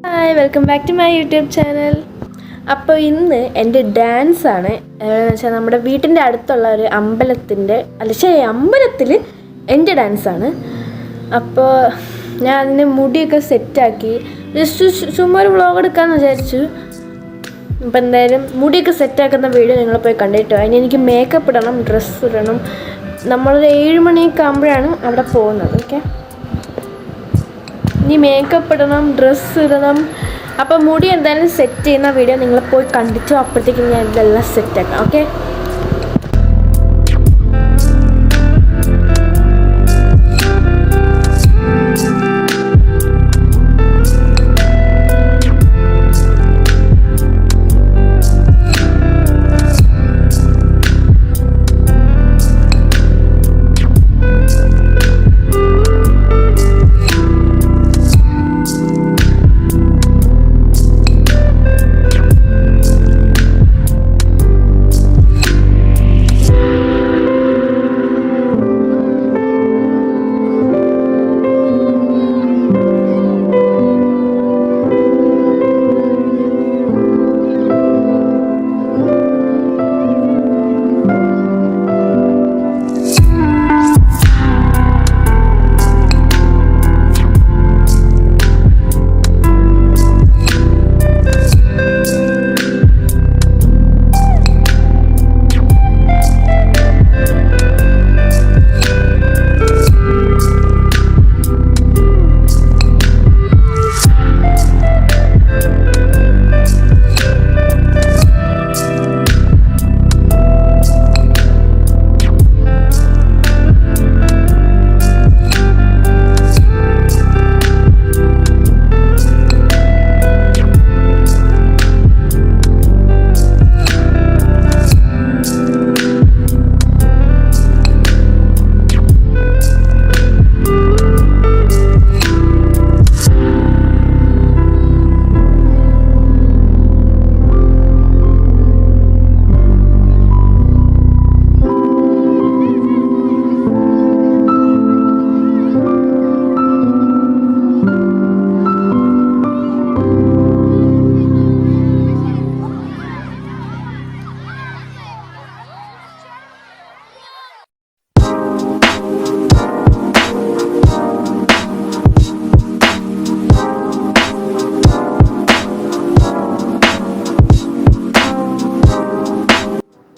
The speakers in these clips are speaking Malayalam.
Hi, welcome back to my YouTube channel. അപ്പോൾ ഇന്ന് എൻ്റെ ഡാൻസാണ്. എവിടെയെന്ന് വെച്ചാൽ നമ്മുടെ വീട്ടിൻ്റെ അടുത്തുള്ള ഒരു അമ്പലത്തിൽ എൻ്റെ ഡാൻസാണ്. അപ്പോൾ ഞാൻ അതിന് മുടിയൊക്കെ സെറ്റാക്കി ജസ്റ്റ് ചുമ്മാ ഒരു വ്ളോഗ് എടുക്കാമെന്ന് വിചാരിച്ചു. അപ്പോൾ എന്തായാലും മുടിയൊക്കെ സെറ്റാക്കുന്ന വീഡിയോ നിങ്ങൾ പോയി കണ്ടിട്ടോ. അതിന് എനിക്ക് മേക്കപ്പ് ഇടണം, ഡ്രസ്സ് ഇടണം. നമ്മളൊരു 7 മണിയൊക്കെ ആകുമ്പോഴാണ് അവിടെ പോകുന്നത്. ഓക്കെ, ഇനി മേക്കപ്പ് ഇടണം, ഡ്രസ്സ് ഇടണം. അപ്പോൾ മുടി എന്തായാലും സെറ്റ് ചെയ്യുന്ന വീഡിയോ നിങ്ങൾ പോയി കണ്ടിട്ടോ. അപ്പോഴത്തേക്കും ഞാൻ ഇതെല്ലാം സെറ്റാക്കാം. ഓക്കെ,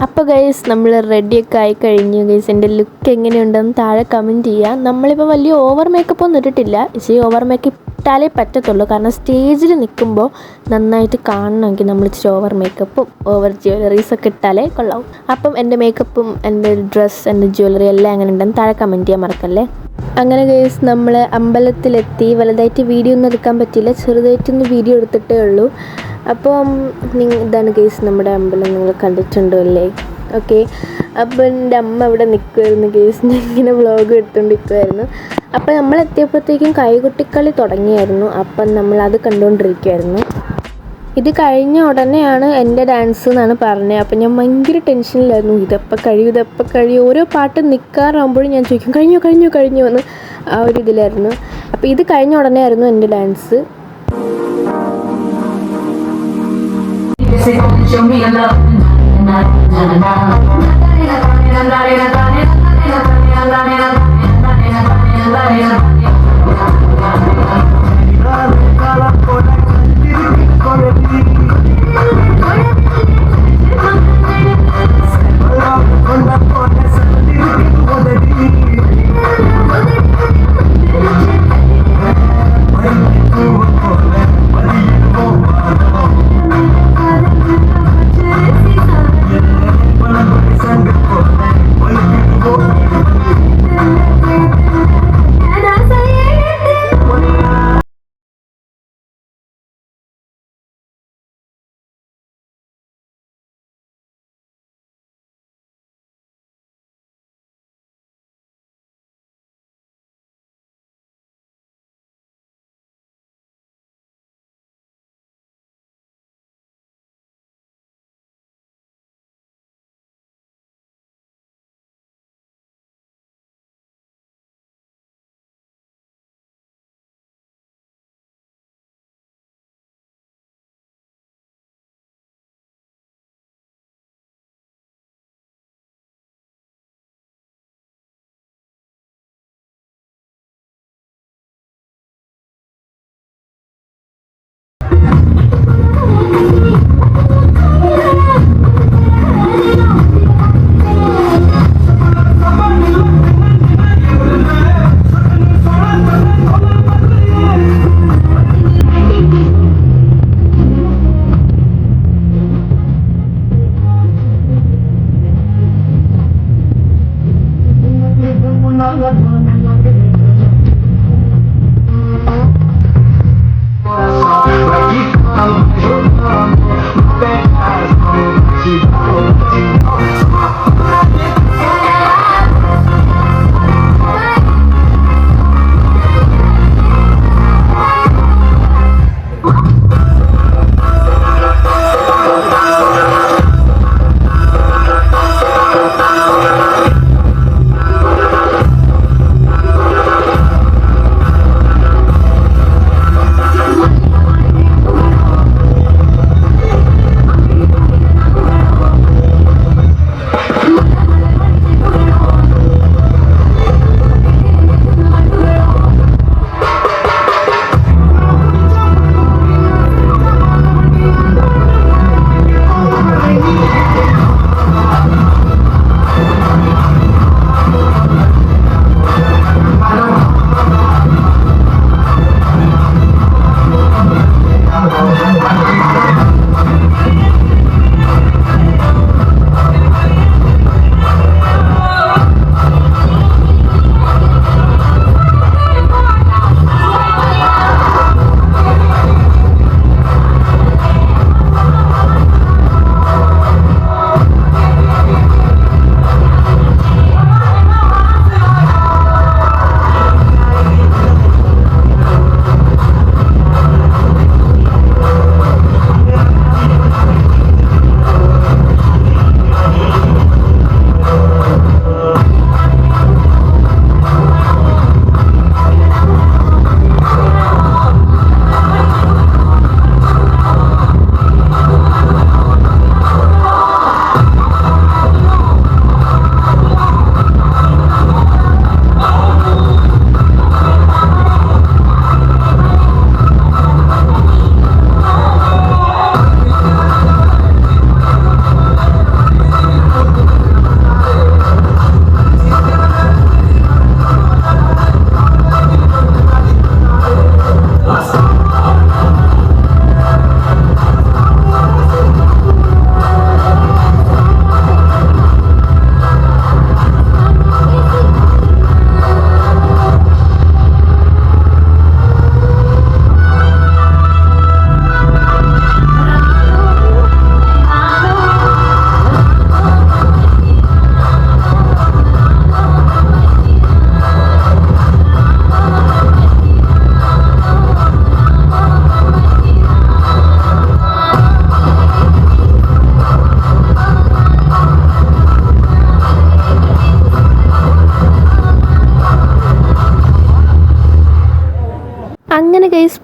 അപ്പോൾ ഗൈസ് നമ്മൾ റെഡിയൊക്കെ ആയി കഴിഞ്ഞു. ഗൈസ് എൻ്റെ ലുക്ക് എങ്ങനെയുണ്ടെന്ന് താഴെ കമൻറ്റ് ചെയ്യുക. നമ്മളിപ്പോൾ വലിയ ഓവർ മേക്കപ്പ് ഒന്നും ഇട്ടിട്ടില്ല. ഇച്ചിരി ഓവർ മേക്കപ്പ് ഇട്ടാലേ പറ്റത്തുള്ളൂ. കാരണം സ്റ്റേജിൽ നിൽക്കുമ്പോൾ നന്നായിട്ട് കാണണമെങ്കിൽ നമ്മൾ ഇച്ചിരി ഓവർ മേക്കപ്പും ഓവർ ജ്വല്ലറീസൊക്കെ ഇട്ടാലേ കൊള്ളാവും. അപ്പം എൻ്റെ മേക്കപ്പും എൻ്റെ ഡ്രസ്സ് എൻ്റെ ജ്വല്ലറി എല്ലാം എങ്ങനെ ഉണ്ടെന്ന് താഴെ കമൻറ്റ് ചെയ്യാൻ മറക്കല്ലേ. അങ്ങനെ ഗൈസ് നമ്മൾ അമ്പലത്തിലെത്തി. വലുതായിട്ട് വീഡിയോ ഒന്നും എടുക്കാൻ പറ്റില്ല, ചെറുതായിട്ടൊന്ന് വീഡിയോ എടുത്തിട്ടേ ഉള്ളൂ. അപ്പം ഇതാണ് ഗൈസ് നമ്മുടെ അമ്പലം, നിങ്ങൾ കണ്ടിട്ടുണ്ടോ അല്ലേ? ഓക്കെ, അപ്പോൾ എൻ്റെ അമ്മ അവിടെ നിൽക്കുമായിരുന്നു ഗൈസ്. ഞാൻ ഇങ്ങനെ വ്ളോഗ് എടുത്തുകൊണ്ടിരിക്കുമായിരുന്നു. അപ്പോൾ നമ്മൾ എത്തിയപ്പോഴത്തേക്കും കൈകൊട്ടിക്കളി തുടങ്ങിയായിരുന്നു. അപ്പം നമ്മളത് കണ്ടുകൊണ്ടിരിക്കുമായിരുന്നു. ഇത് കഴിഞ്ഞ ഉടനെയാണ് എൻ്റെ ഡാൻസ് എന്നാണ് പറഞ്ഞത്. അപ്പം ഞാൻ ഭയങ്കര ടെൻഷനിലായിരുന്നു. ഇതെപ്പോൾ കഴിയും. ഓരോ പാട്ട് നിൽക്കാറാകുമ്പോഴും ഞാൻ ചോദിക്കും കഴിഞ്ഞു എന്ന് ആ ഒരു ഇതിലായിരുന്നു. അപ്പോൾ ഇത് കഴിഞ്ഞ ഉടനെ ആയിരുന്നു എൻ്റെ dance. Show me your love.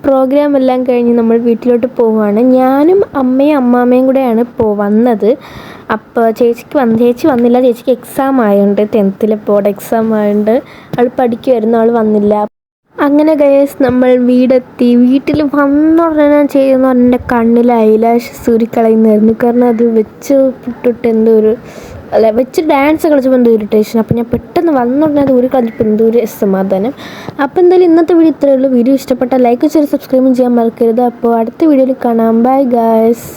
Programme എല്ലാം കഴിഞ്ഞ് നമ്മൾ വീട്ടിലോട്ട് പോവുകയാണ്. ഞാനും അമ്മയും അമ്മാമ്മയും കൂടെയാണ് വന്നത്. അപ്പോൾ ചേച്ചി വന്നില്ല. ചേച്ചിക്ക് എക്സാം ആയതുകൊണ്ട് 10th ബോർഡ് എക്സാം ആയതുകൊണ്ട് അവൾ പഠിക്കുമായിരുന്നു, അവൾ വന്നില്ല. അങ്ങനെ ഗൈസ് നമ്മൾ വീട്ടിൽ വന്നുടനെ ചെയ്യുന്ന എൻ്റെ കണ്ണിൽ ഐലാഷ് സൂരിക്കളയുന്നായിരുന്നു. കാരണം അത് വെച്ച് ഡാൻസ് കളിച്ചപ്പോൾ എന്തോ ഇറിറ്റേഷൻ. അപ്പോൾ ഞാൻ പെട്ടെന്ന് വന്നുടനെ അത് കളഞ്ഞപ്പോൾ എന്തോ ഒരു സമാധാനം. അപ്പോൾ എന്തായാലും ഇന്നത്തെ വീഡിയോ ഇത്രയേ ഉള്ളൂ. വീഡിയോ ഇഷ്ടപ്പെട്ടാൽ ലൈക്ക് ചെയ്ത് സബ്സ്ക്രൈബും ചെയ്യാൻ മറക്കരുത്. അപ്പോൾ അടുത്ത വീഡിയോയിൽ കാണാം. Bye guys.